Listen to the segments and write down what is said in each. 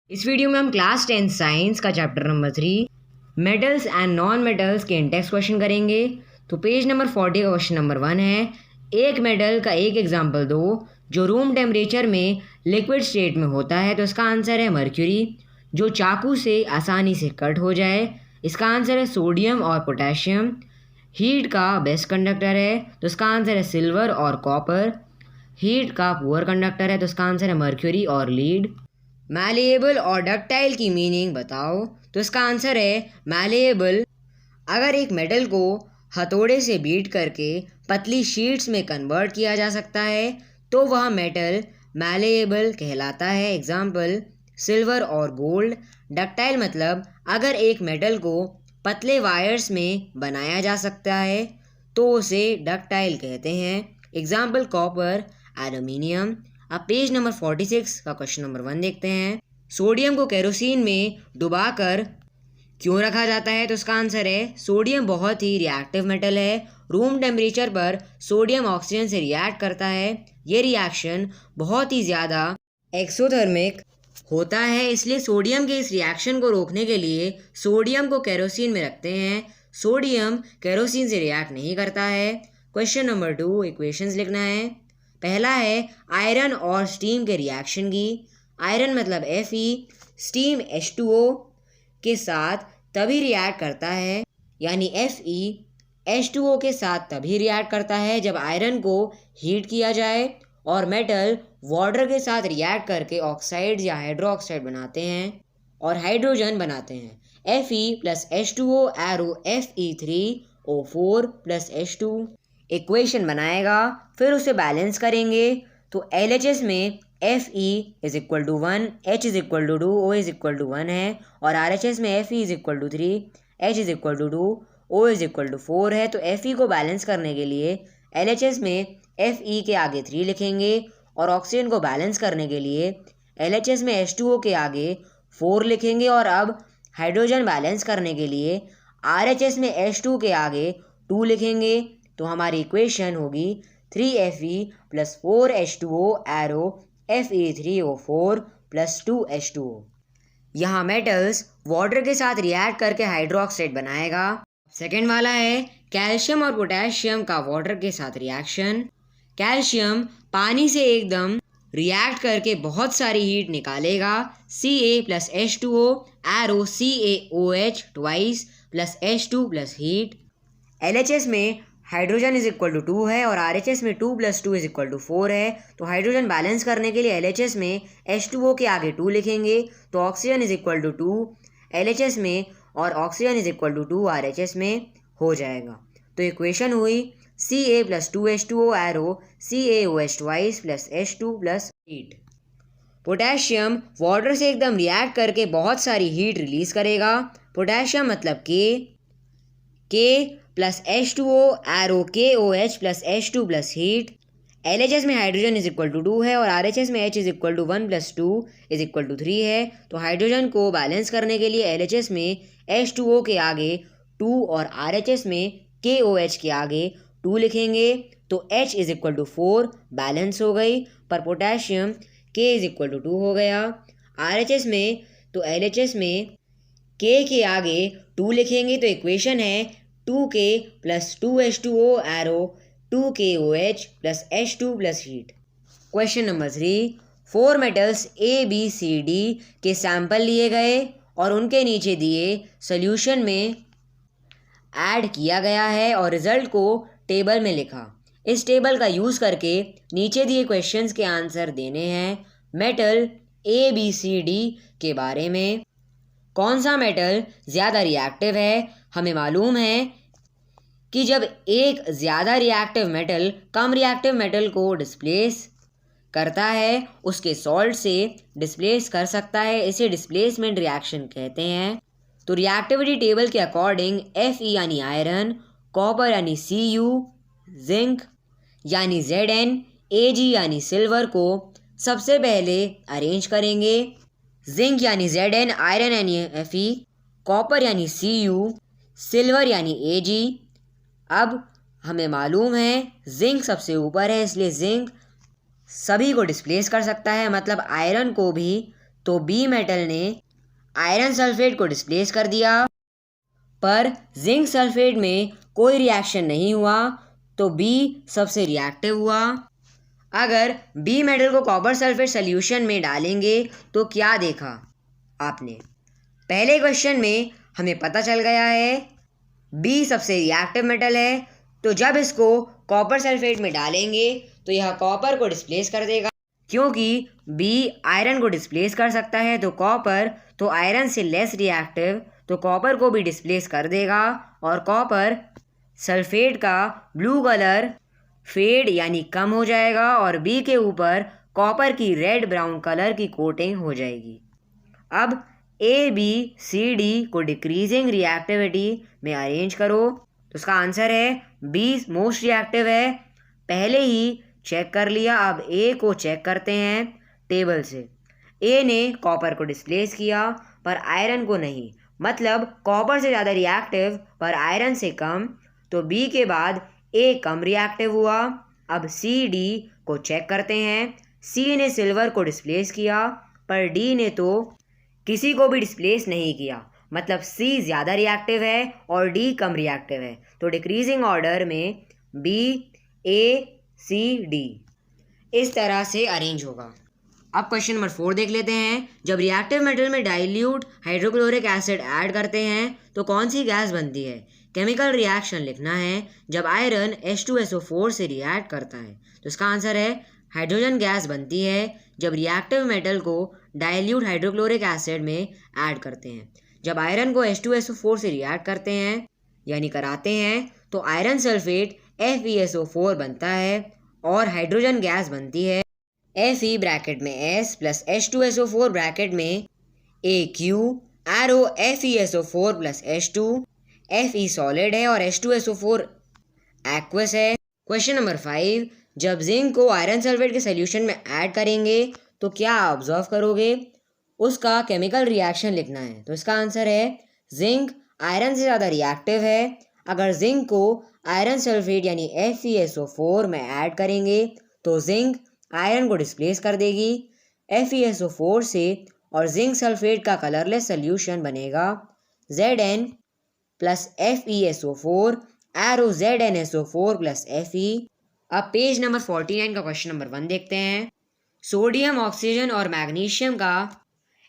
इस वीडियो में हम क्लास 10 साइंस का chapter number 3 metals and non metals के इंडेक्स क्वेश्चन करेंगे। तो पेज नंबर 40 का क्वेश्चन नंबर 1 है, एक मेटल का एक एग्जाम्पल दो जो रूम टेम्परेचर में लिक्विड स्टेट में होता है। तो इसका आंसर है मर्क्यूरी, जो चाकू से आसानी से कट हो जाए। इसका आंसर है सोडियम और पोटेशियम। हीट का बेस्ट कंडक्टर है, तो इसका आंसर है सिल्वर और कॉपर। हीट का पुअर कंडक्टर है, तो इसका आंसर है मर्क्यूरी और लीड। मैलेएबल और डक्टाइल की मीनिंग बताओ। तो इसका आंसर है मैलेएबल, अगर एक मेटल को हथौड़े से बीट करके पतली शीट्स में कन्वर्ट किया जा सकता है तो वह मेटल मैलेएबल कहलाता है। एग्जाम्पल सिल्वर और गोल्ड। डक्टाइल मतलब अगर एक मेटल को पतले वायर्स में बनाया जा सकता है तो उसे डक्टाइल कहते हैं। Example copper, aluminium. अब पेज नंबर 46 का क्वेश्चन नंबर 1 देखते हैं। सोडियम को केरोसिन में डुबाकर क्यों रखा जाता है? तो इसका आंसर है सोडियम बहुत ही रिएक्टिव मेटल है। रूम टेम्परेचर पर सोडियम ऑक्सीजन से रिएक्ट करता है। ये रिएक्शन बहुत ही ज़्यादा एक्सोथर्मिक होता है, इसलिए सोडियम के इस रिएक्शन को रोकने के लिए सोडियम को केरोसिन में रखते हैं। सोडियम केरोसिन से रिएक्ट नहीं करता है। क्वेश्चन नंबर 2 इक्वेशंस लिखना है। पहला है आयरन और स्टीम के रिएक्शन की। आयरन मतलब Fe, स्टीम H2O के साथ तभी रिएक्ट करता है, यानी Fe H2O के साथ तभी रिएक्ट करता है जब आयरन को हीट किया जाए और मेटल वाटर के साथ रिएक्ट करके ऑक्साइड या हाइड्रो ऑक्साइड बनाते हैं और हाइड्रोजन बनाते हैं। Fe plus H2O arrow Fe3O4 plus H2 equation बनाएगा, फिर उसे बैलेंस करेंगे। तो LHS में Fe is equal to 1, H is equal to 2, O is equal to 1 है और RHS में Fe is equal to 3, H is equal to 2, O is equal to 4 है। तो Fe को बैलेंस करने के लिए LHS में Fe के आगे 3 लिखेंगे और ऑक्सीजन को बैलेंस करने के लिए LHS में H2O के आगे 4 लिखेंगे। और अब हाइड्रोजन बैलेंस करने के लिए RHS में H2 के आगे 2 लिखेंगे। तो हमारी इक्वेशन होगी 3Fe plus 4H2O arrow Fe3O4 plus 2H2O। यहाँ मेटल्स वाटर के साथ रिएक्ट करके हाइड्रोक्साइड बनाएगा। सेकेंड वाला है कैल्शियम और पोटेशियम का वाटर के साथ रिएक्शन। कैल्शियम पानी से एकदम रिएक्ट करके बहुत सारी हीट निकालेगा। Ca plus H2O arrow CaOH twice plus H2 plus heat. LHS में हाइड्रोजन इज इक्वल टू 2 है और RHS में 2 प्लस 2 इज इक्वल टू 4 है। तो हाइड्रोजन बैलेंस करने के लिए LHS में H2O के आगे 2 लिखेंगे तो oxygen is equal to 2 LHS में और oxygen is equal to 2 RHS में हो जाएगा। तो इक्वेशन हुई Ca plus 2H2O arrow CaOH twice plus H2 plus heat. Potassium water से एकदम रिएक्ट करके बहुत सारी हीट रिलीज करेगा। पोटेशियम मतलब K plus H2O arrow KOH plus H2 plus heat. LHS में हाइड्रोजन इज इक्वल टू 2 है और RHS में H is equal to 1 plus 2 is equal to 3 है। तो हाइड्रोजन को बैलेंस करने के लिए LHS में H2O के आगे 2 और RHS में KOH के आगे 2 लिखेंगे तो H is equal to 4 balance हो गई, पर potassium K is equal to 2 हो गया। RHS में तो LHS में K के आगे 2 लिखेंगे तो इक्वेशन है 2K plus 2H2O arrow 2KOH plus H2 plus heat. Question number 3 4 metals ABCD के सैंपल लिए गए और उनके नीचे दिए सोल्यूशन में ऐड किया गया है और रिजल्ट को टेबल में लिखा। इस टेबल का यूज़ करके नीचे दिए क्वेश्चंस के आंसर देने हैं। मेटल ABCD के बारे में कौन सा मेटल ज़्यादा रिएक्टिव है? हमें मालूम है कि जब एक ज़्यादा रिएक्टिव मेटल कम रिएक्टिव मेटल को डिस्प्लेस करता है उसके सॉल्ट से डिस्प्लेस कर सकता है, इसे डिस्प्लेसमेंट रिएक्शन कहते हैं। तो रिएक्टिविटी टेबल के अकॉर्डिंग Fe यानी आयरन, कॉपर यानी Cu, जिंक यानी Zn, Ag यानी सिल्वर को सबसे पहले अरेंज करेंगे। जिंक यानी Zn, आयरन यानी Fe, कॉपर यानी Cu, सिल्वर यानी Ag। अब हमें मालूम है जिंक सबसे ऊपर है, इसलिए जिंक सभी को डिस्प्लेस कर सकता है, मतलब आयरन को भी तो बी मेटल ने आयरन सल्फेट को डिस्प्लेस कर दिया, पर जिंक सल्फेट में कोई रिएक्शन नहीं हुआ, तो बी सबसे रिएक्टिव हुआ। अगर बी मेटल को कॉपर सल्फेट सॉल्यूशन में डालेंगे तो क्या देखा आपने? पहले क्वेश्चन में हमें पता चल गया है बी सबसे रिएक्टिव मेटल है, तो जब इसको कॉपर सल्फेट में डालेंगे तो यह कॉपर को डिस्प्लेस कर देगा, क्योंकि बी आयरन को डिस्प्लेस कर सकता है, तो कॉपर तो आयरन से लेस रिएक्टिव, तो कॉपर को भी डिस्प्लेस कर देगा और कॉपर सल्फेट का ब्लू कलर फेड यानी कम हो जाएगा और बी के ऊपर कॉपर की रेड ब्राउन कलर की कोटिंग हो जाएगी। अब ए बी सी डी को डिक्रीजिंग रिएक्टिविटी में अरेंज करो, तो उसका आंसर है बी मोस्ट रिएक्टिव है। पहले ही चेक कर लिया, अब ए को चेक करते हैं टेबल से। ए ने कॉपर को डिस्प्लेस किया पर आयरन को नहीं, मतलब कॉपर से ज़्यादा रिएक्टिव पर आयरन से कम, तो बी के बाद ए कम रिएक्टिव हुआ। अब सी डी को चेक करते हैं। सी ने सिल्वर को डिस्प्लेस किया पर डी ने तो किसी को भी डिस्प्लेस नहीं किया, मतलब सी ज़्यादा रिएक्टिव है और डी कम रिएक्टिव है, तो डिक्रीजिंग ऑर्डर में बी ए सी डी इस तरह से अरेंज होगा। अब क्वेश्चन नंबर 4 देख लेते हैं। जब रिएक्टिव मेटल में डाइल्यूट हाइड्रोक्लोरिक एसिड ऐड करते हैं तो कौन सी गैस बनती है? केमिकल रिएक्शन लिखना है जब आयरन H2SO4 से रिएक्ट करता है, तो इसका आंसर है हाइड्रोजन गैस बनती है जब रिएक्टिव मेटल को डाइल्यूट हाइड्रोक्लोरिक एसिड में ऐड करते हैं। जब आयरन को H2SO4 से रिएक्ट करते हैं यानी कराते हैं तो आयरन सल्फेट FeSO4 बनता है और हाइड्रोजन गैस बनती है Fe ब्रैकेट में S प्लस H2SO4 ब्रैकेट में AQ arrow FeSO4 plus H2। Fe solid है और H2SO4 एक्वस है। क्वेश्चन नंबर 5, जब जिंक को आयरन सल्फेट के सोल्यूशन में ऐड करेंगे तो क्या ऑब्जर्व करोगे? उसका केमिकल रिएक्शन लिखना है, तो इसका आंसर है जिंक आयरन से ज़्यादा रिएक्टिव है। अगर जिंक को आयरन सल्फेट यानी FeSO4 में ऐड करेंगे तो जिंक आयरन को डिस्प्लेस कर देगी FeSO4 से और जिंक सल्फेट का कलरलेस सोल्यूशन बनेगा Zn plus FeSO4 arrow ZnSO4 plus Fe। अब पेज नंबर 49 का क्वेश्चन नंबर 1 देखते हैं। सोडियम, ऑक्सीजन और मैग्नीशियम का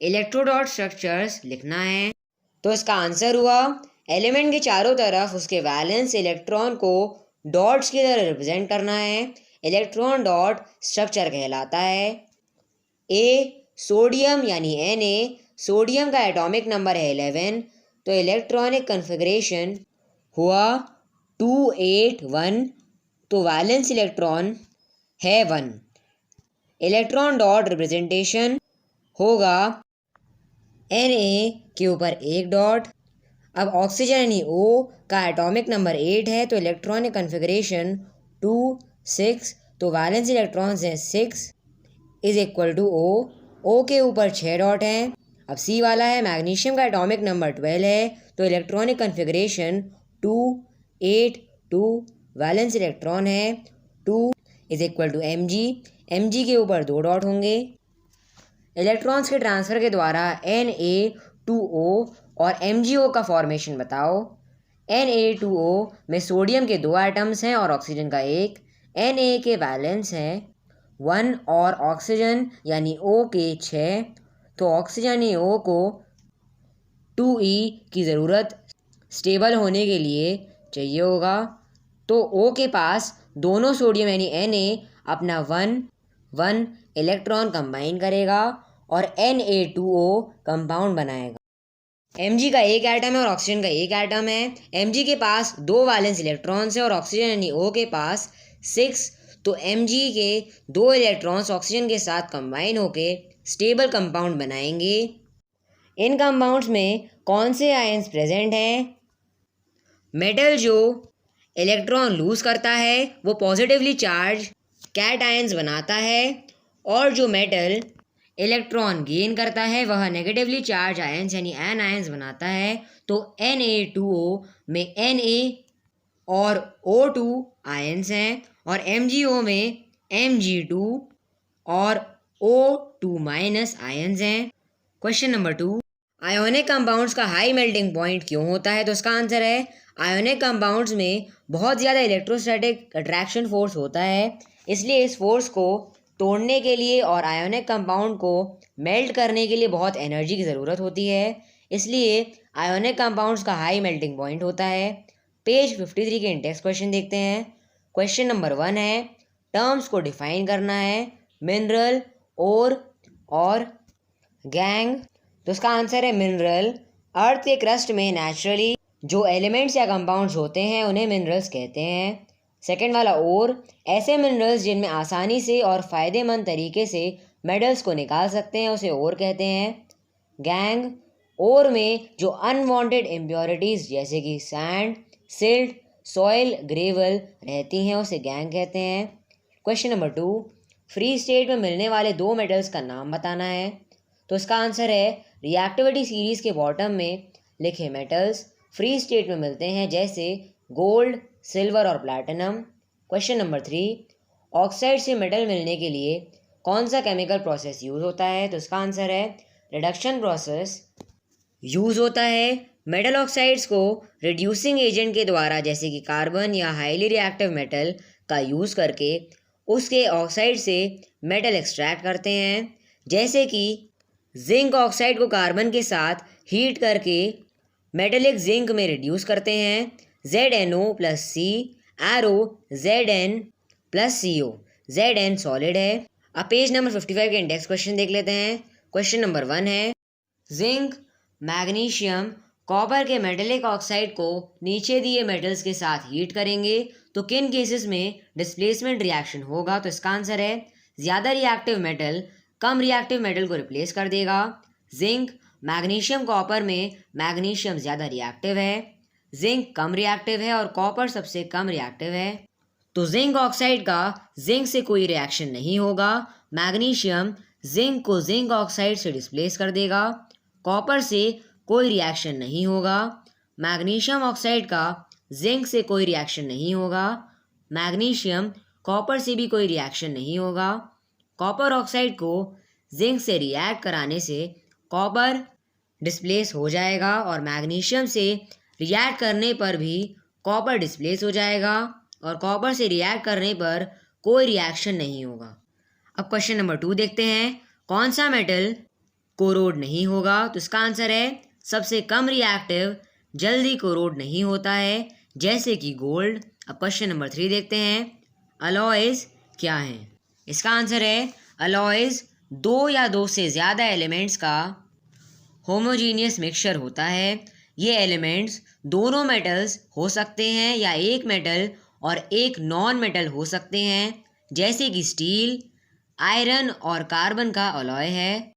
इलेक्ट्रोडॉट स्ट्रक्चर्स लिखना है, तो इसका आंसर हुआ एलिमेंट के चारों तरफ उसके वैलेंस इलेक्ट्रॉन को डॉट्स की तरह रिप्रेजेंट करना है। इलेक्ट्रॉन डॉट स्ट्रक्चर कहलाता है। ए सोडियम यानी Na, सोडियम का एटॉमिक नंबर है 11, तो इलेक्ट्रॉनिक कन्फिग्रेशन हुआ 281, तो वैलेंस इलेक्ट्रॉन है 1। इलेक्ट्रॉन डॉट रिप्रेजेंटेशन होगा Na के ऊपर एक डॉट। अब ऑक्सीजन यानी O का एटॉमिक नंबर 8 है, तो इलेक्ट्रॉनिक कन्फिग्रेशन 2 6, तो वैलेंस इलेक्ट्रॉन्स हैं 6 इज इक्वल टू O के ऊपर 6 डॉट हैं। अब C वाला है, मैग्नीशियम का एटॉमिक नंबर 12 है, तो इलेक्ट्रॉनिक कन्फिग्रेशन 2 8 2, वैलेंस इलेक्ट्रॉन है 2 इज इक्वल टू Mg के ऊपर 2 डॉट होंगे। इलेक्ट्रॉन्स के ट्रांसफ़र के द्वारा Na2O और MgO का फॉर्मेशन बताओ। Na2O में सोडियम के 2 एटम्स हैं और ऑक्सीजन का 1। Na के वैलेंस हैं 1 और ऑक्सीजन यानी O के 6, तो ऑक्सीजन यानी O को 2E की ज़रूरत स्टेबल होने के लिए चाहिए होगा, तो O के पास दोनों सोडियम यानी Na अपना 1 इलेक्ट्रॉन कंबाइन करेगा और Na2O कंपाउंड बनाएगा। Mg का 1 एटम है और ऑक्सीजन का 1 एटम है। Mg के पास 2 वैलेंस इलेक्ट्रॉन्स है और ऑक्सीजन यानी O के पास 6, तो Mg के 2 इलेक्ट्रॉन्स ऑक्सीजन के साथ कंबाइन होके स्टेबल कंपाउंड बनाएंगे। इन कंपाउंड्स में कौन से आयंस प्रेजेंट हैं? मेटल जो इलेक्ट्रॉन लूज करता है वो पॉजिटिवली चार्ज कैट आयंस बनाता है और जो मेटल इलेक्ट्रॉन गेन करता है वह नेगेटिवली चार्ज आयंस यानी एन आयंस बनाता है। तो Na2O में Na और O2 आयंस हैं और MgO में Mg2 और O2 माइनस आयंस हैं। क्वेश्चन नंबर 2, आयोनिक कंपाउंड्स का हाई मेल्टिंग पॉइंट क्यों होता है? तो इसका आंसर है आयोनिक कंपाउंड्स में बहुत ज़्यादा इलेक्ट्रोस्टैटिक अट्रैक्शन फोर्स होता है, इसलिए इस फोर्स को तोड़ने के लिए और आयोनिक कंपाउंड को मेल्ट करने के लिए बहुत एनर्जी की ज़रूरत होती है, इसलिए आयोनिक कंपाउंड्स का हाई मेल्टिंग पॉइंट होता है। पेज 53 के इंडेक्स क्वेश्चन देखते हैं। क्वेश्चन नंबर 1 है, टर्म्स को डिफाइन करना है, मिनरल, ओर और गैंग। तो इसका आंसर है मिनरल। अर्थ के क्रस्ट में नेचुरली जो एलिमेंट्स या कंपाउंड्स होते हैं उन्हें मिनरल्स कहते हैं। सेकंड वाला ओर, ऐसे मिनरल्स जिनमें आसानी से और फ़ायदेमंद तरीके से मेटल्स को निकाल सकते हैं उसे ओर कहते हैं। गैंग, ओर में जो अनवांटेड इम्प्योरिटीज़ जैसे कि सैंड, सिल्ट, सॉइल, ग्रेवल रहती हैं उसे गैंग कहते हैं। क्वेश्चन नंबर 2, फ्री स्टेट में मिलने वाले दो मेटल्स का नाम बताना है। तो इसका आंसर है रिएक्टिविटी सीरीज़ के बॉटम में लिखे मेटल्स फ्री स्टेट में मिलते हैं, जैसे गोल्ड, सिल्वर और प्लैटिनम। क्वेश्चन नंबर 3, ऑक्साइड से मेटल मिलने के लिए कौन सा केमिकल प्रोसेस यूज़ होता है? तो इसका आंसर है रिडक्शन प्रोसेस यूज़ होता है। मेटल ऑक्साइड्स को रिड्यूसिंग एजेंट के द्वारा जैसे कि कार्बन या हाईली रिएक्टिव मेटल का यूज़ करके उसके ऑक्साइड से मेटल एक्सट्रैक्ट करते हैं, जैसे कि जिंक ऑक्साइड को कार्बन के साथ हीट करके मेटेलिक जिंक में रिड्यूस करते हैं, ZnO प्लस सी, एरो Zn+CO, Zn सॉलिड है। अब पेज नंबर 55 के इंडेक्स क्वेश्चन देख लेते हैं। क्वेश्चन नंबर 1 है, जिंक, मैग्नीशियम, कॉपर के मेटेलिक ऑक्साइड को नीचे दिए मेटल्स के साथ हीट करेंगे तो किन केसेस में डिस्प्लेसमेंट रिएक्शन होगा? तो इसका आंसर है ज़्यादा रिएक्टिव मेटल कम रिएक्टिव मेटल को रिप्लेस कर देगा। जिंक, मैग्नीशियम, कॉपर में मैग्नीशियम ज़्यादा रिएक्टिव है, जिंक कम रिएक्टिव है और कॉपर सबसे कम रिएक्टिव है। तो जिंक ऑक्साइड का जिंक से कोई रिएक्शन नहीं होगा। मैग्नीशियम जिंक को जिंक ऑक्साइड से डिस्प्लेस कर देगा। कॉपर से कोई रिएक्शन नहीं होगा। मैग्नीशियम ऑक्साइड का जिंक से कोई रिएक्शन नहीं होगा। मैग्नीशियम कॉपर से भी कोई रिएक्शन नहीं होगा। कॉपर ऑक्साइड को जिंक से रिएक्ट कराने से कॉपर डिस्प्लेस हो जाएगा और मैग्नीशियम से रिएक्ट करने पर भी कॉपर डिस्प्लेस हो जाएगा और कॉपर से रिएक्ट करने पर कोई रिएक्शन नहीं होगा। अब क्वेश्चन नंबर 2 देखते हैं, कौन सा मेटल कोरोड नहीं होगा? तो इसका आंसर है सबसे कम रिएक्टिव, जल्दी कोरोड नहीं होता है, जैसे कि गोल्ड। अब क्वेश्चन नंबर 3 देखते हैं, अलॉयज क्या हैं? इसका आंसर है अलॉयज दो या दो से ज़्यादा एलिमेंट्स का होमोजीनियस मिक्सचर होता है। ये एलिमेंट्स दोनों मेटल्स हो सकते हैं या एक मेटल और एक नॉन मेटल हो सकते हैं, जैसे कि स्टील, आयरन और कार्बन का अलॉय है।